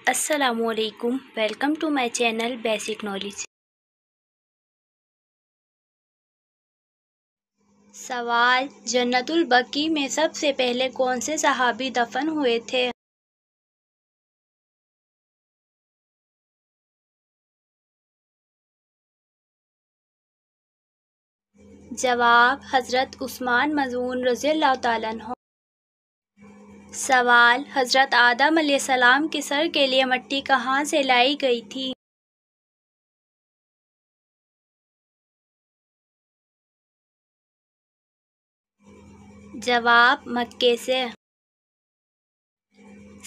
السلام علیکم، welcome to my channel basic knowledge. سوال: جنت البقیع میں سب سے پہلے کون سے صحابی دفن ہوئے تھے؟ جواب: حضرت عثمان مظعون رضی اللہ تعالیٰ عنہ۔ سوال: حضرت آدم علیہ السلام کے سر کے لیے مٹی کہاں سے لائی گئی تھی؟ جواب: مکے سے۔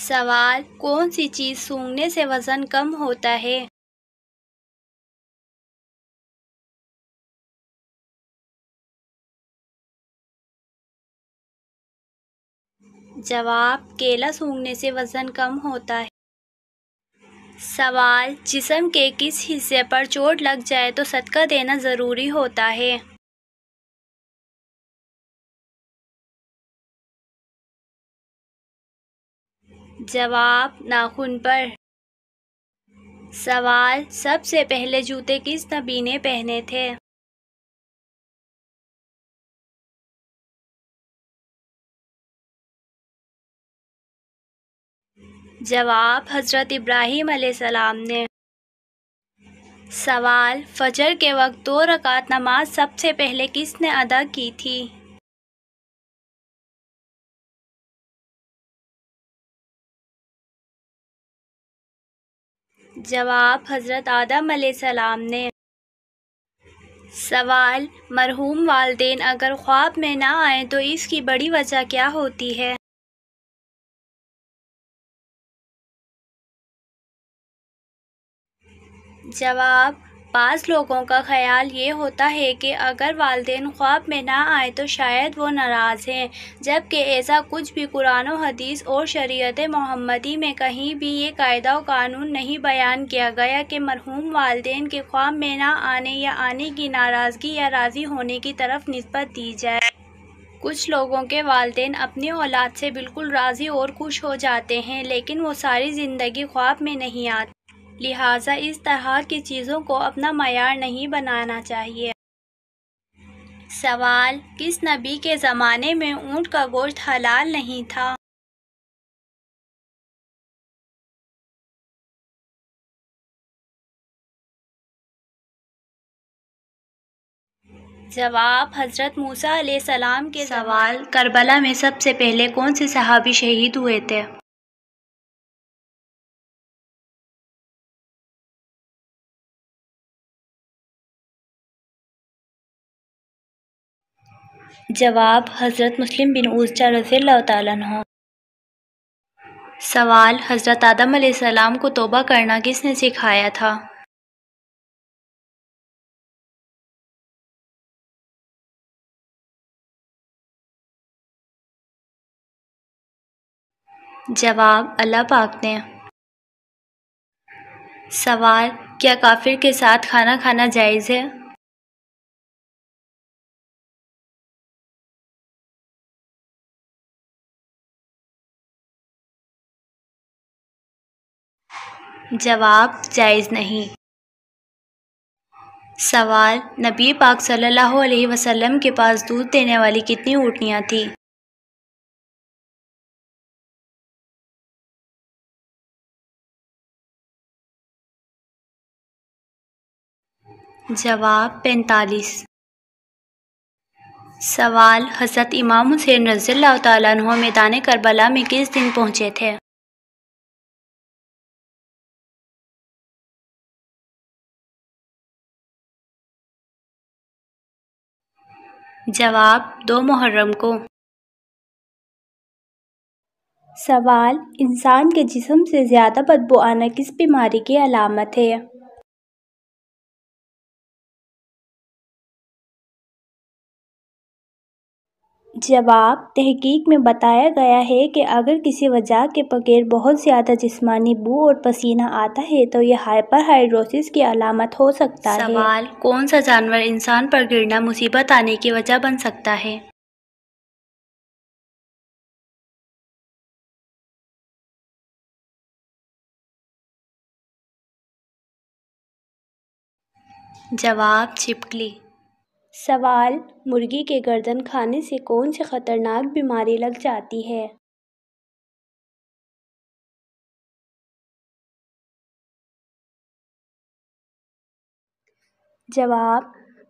سوال: کون سی چیز سونگھنے سے وزن کم ہوتا ہے؟ جواب: کیلا سونگھنے سے وزن کم ہوتا ہے۔ سوال: جسم کے کس حصے پر چوٹ لگ جائے تو صدقہ دینا ضروری ہوتا ہے؟ جواب: ناخن پر۔ سوال: سب سے پہلے جوتے کس نبی نے پہنے تھے؟ جواب: حضرت ابراہیم علیہ السلام نے۔ سوال: فجر کے وقت 2 رکعت نماز سب سے پہلے کس نے ادا کی تھی؟ جواب: حضرت آدم علیہ السلام نے۔ سوال: مرحوم والدین اگر خواب میں نہ آئیں تو اس کی بڑی وجہ کیا ہوتی ہے؟ جواب: بعض لوگوں کا خیال یہ ہوتا ہے کہ اگر والدین خواب میں نہ آئے تو شاید وہ ناراض ہیں، جبکہ ایسا کچھ بھی قرآن و حدیث اور شریعت محمدی میں کہیں بھی یہ قاعدہ و قانون نہیں بیان کیا گیا کہ مرحوم والدین کے خواب میں نہ آنے یا آنے کی ناراضگی یا راضی ہونے کی طرف نسبت دی جائے۔ کچھ لوگوں کے والدین اپنی اولاد سے بالکل راضی اور خوش ہو جاتے ہیں لیکن وہ ساری زندگی خواب میں نہیں آتے، لہٰذا اس طرح کی چیزوں کو اپنا معیار نہیں بنانا چاہیے۔ سوال: کس نبی کے زمانے میں اونٹ کا گوشت حلال نہیں تھا؟ جواب: حضرت موسیٰ علیہ السلام کے سوال: کربلا میں سب سے پہلے کون سے صحابی شہید ہوئے تھے؟ جواب: حضرت مسلم بن عوذہ رضی اللہ تعالیٰ عنہ۔ سوال: حضرت آدم علیہ السلام کو توبہ کرنا کس نے سکھایا تھا؟ جواب: اللہ پاک نے۔ سوال: کیا کافر کے ساتھ کھانا کھانا جائز ہے؟ جواب: جائز نہیں۔ سوال: نبی پاک صلی اللہ علیہ وسلم کے پاس دودھ دینے والی کتنی اونٹنیاں تھیں؟ جواب: 45۔ سوال: حضرت امام حسین رضی اللہ تعالیٰ عنہ میدان کربلا میں کس دن پہنچے تھے؟ جواب: 2 محرم کو۔ سوال: انسان کے جسم سے زیادہ بدبو آنا کس بیماری کی علامت ہے؟ جواب: تحقیق میں بتایا گیا ہے کہ اگر کسی وجہ کے بغیر بہت زیادہ جسمانی بو اور پسینہ آتا ہے تو یہ ہائپر ہائیڈروسس کی علامت ہو سکتا ہے۔ سوال: کون سا جانور انسان پر گرنا مصیبت آنے کی وجہ بن سکتا ہے؟ جواب چھپکلی۔ سوال، مرغی کے گردن کھانے سے کون سی خطرناک بیماری لگ جاتی ہے؟ جواب،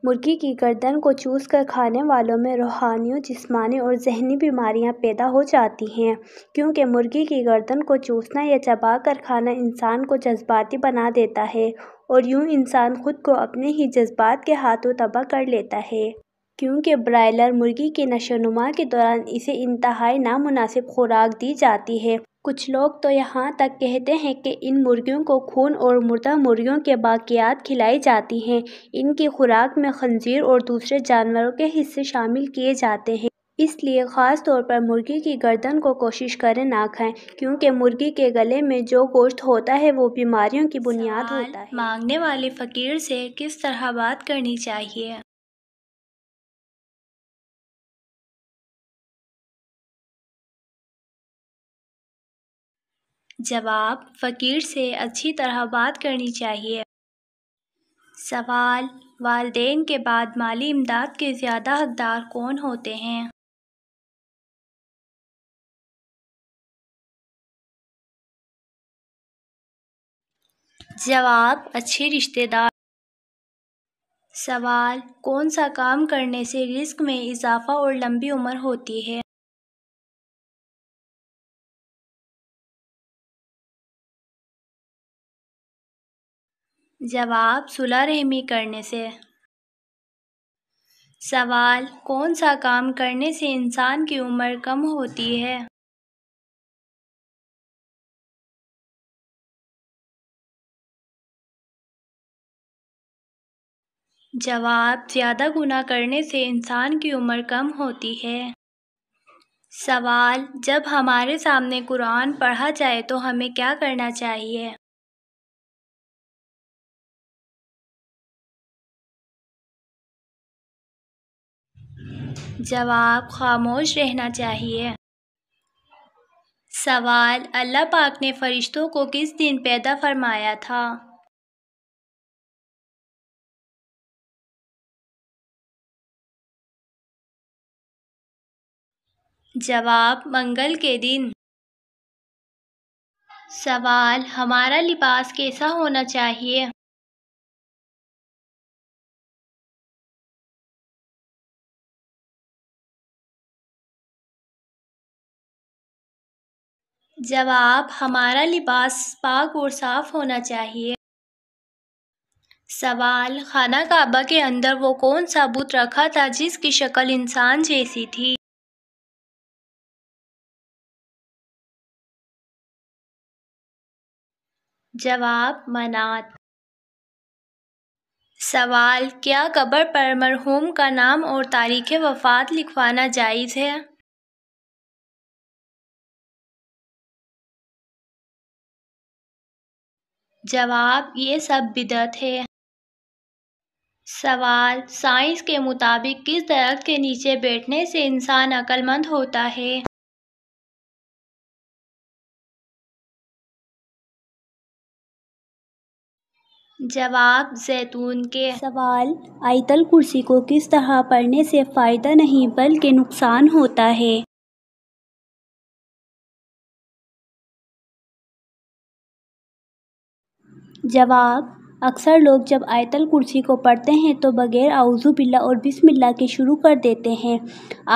مرغی کی گردن کو چوس کر کھانے والوں میں روحانی، جسمانی اور ذہنی بیماریاں پیدا ہو جاتی ہیں، کیونکہ مرغی کی گردن کو چوسنا یا چبا کر کھانا انسان کو جذباتی بنا دیتا ہے اور یوں انسان خود کو اپنے ہی جذبات کے ہاتھوں تباہ کر لیتا ہے۔ کیونکہ برائلر مرغی کی نشو و نما کے دوران اسے انتہائی نامناسب خوراک دی جاتی ہے۔ کچھ لوگ تو یہاں تک کہتے ہیں کہ ان مرغیوں کو خون اور مردہ مرغیوں کے باقیات کھلائی جاتی ہیں۔ ان کی خوراک میں خنزیر اور دوسرے جانوروں کے حصے شامل کیے جاتے ہیں۔ اس لیے خاص طور پر مرغی کی گردن کو کوشش کریں نہ کھائیں، کیونکہ مرغی کے گلے میں جو گوشت ہوتا ہے وہ بیماریوں کی بنیاد ہوتا ہے۔ مانگنے والے فقیر سے کس طرح بات کرنی چاہیے؟ جواب، فقیر سے اچھی طرح بات کرنی چاہیے۔ سوال، والدین کے بعد مالی امداد کے زیادہ حقدار کون ہوتے ہیں؟ جواب، اچھے رشتہ دار۔ سوال، کون سا کام کرنے سے رزق میں اضافہ اور لمبی عمر ہوتی ہے؟ جواب، صلہ رحمی کرنے سے۔ سوال، کون سا کام کرنے سے انسان کی عمر کم ہوتی ہے؟ جواب، زیادہ گناہ کرنے سے انسان کی عمر کم ہوتی ہے۔ سوال، جب ہمارے سامنے قرآن پڑھا جائے تو ہمیں کیا کرنا چاہیے؟ جواب، خاموش رہنا چاہیے۔ سوال، اللہ پاک نے فرشتوں کو کس دن پیدا فرمایا تھا؟ جواب، منگل کے دن۔ سوال، ہمارا لباس کیسا ہونا چاہیے؟ جواب، ہمارا لباس پاک اور صاف ہونا چاہیے۔ سوال، خانہ کعبہ کے اندر وہ کون سا بت رکھا تھا جس کی شکل انسان جیسی تھی؟ جواب، منات۔ سوال، کیا قبر پر مرحوم کا نام اور تاریخ وفات لکھوانا جائز ہے؟ جواب، یہ سب بدعت ہے۔ سوال، سائنس کے مطابق کس درخت کے نیچے بیٹھنے سے انسان عقل مند ہوتا ہے؟ جواب، زیتون کے۔ سوال، آیت الکرسی کو کس طرح پڑھنے سے فائدہ نہیں بلکہ نقصان ہوتا ہے؟ جواب، اکثر لوگ جب آیت الکرسی کو پڑھتے ہیں تو بغیر اعوذ باللہ اور بسم اللہ کے شروع کر دیتے ہیں۔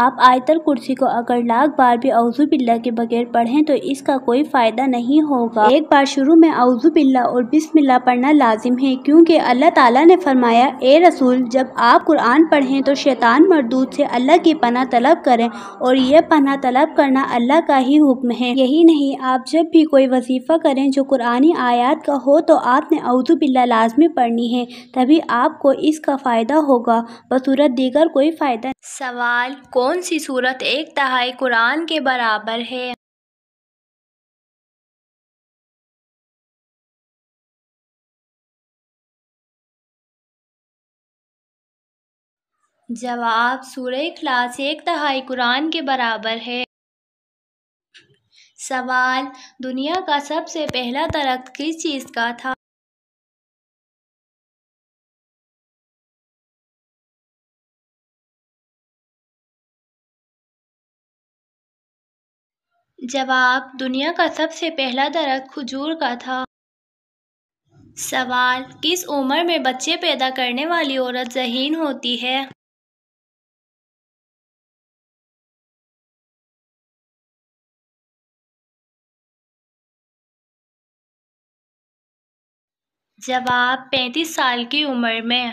آپ آیت الکرسی کو اگر لاکھ بار بھی اعوذ باللہ کے بغیر پڑھیں تو اس کا کوئی فائدہ نہیں ہوگا۔ ایک بار شروع میں اعوذ باللہ اور بسم اللہ پڑھنا لازم ہے، کیونکہ اللہ تعالیٰ نے فرمایا، اے رسول، جب آپ قرآن پڑھیں تو شیطان مردود سے اللہ کی پناہ طلب کریں، اور یہ پناہ طلب کرنا اللہ کا ہی حکم ہے۔ یہی نہیں، آپ جب بھی کوئی وظیفہ کریں جو قرآنی آیات کا ہو تو آپ نے اعوذ باللہ لازمی پڑھنی ہے، تبھی آپ کو اس کا فائدہ ہوگا، بصورت دیگر کوئی فائدہ نہیں۔ سوال، کون سی سورت ایک تہائی قرآن کے برابر ہے؟ جواب، سورہ اخلاص ایک تہائی قرآن کے برابر ہے۔ سوال، دنیا کا سب سے پہلا درخت کس چیز کا تھا؟ جواب: دنیا کا سب سے پہلا درخت کھجور کا تھا۔ سوال: کس عمر میں بچے پیدا کرنے والی عورت ذہین ہوتی ہے؟ جواب: 35 سال کی عمر میں۔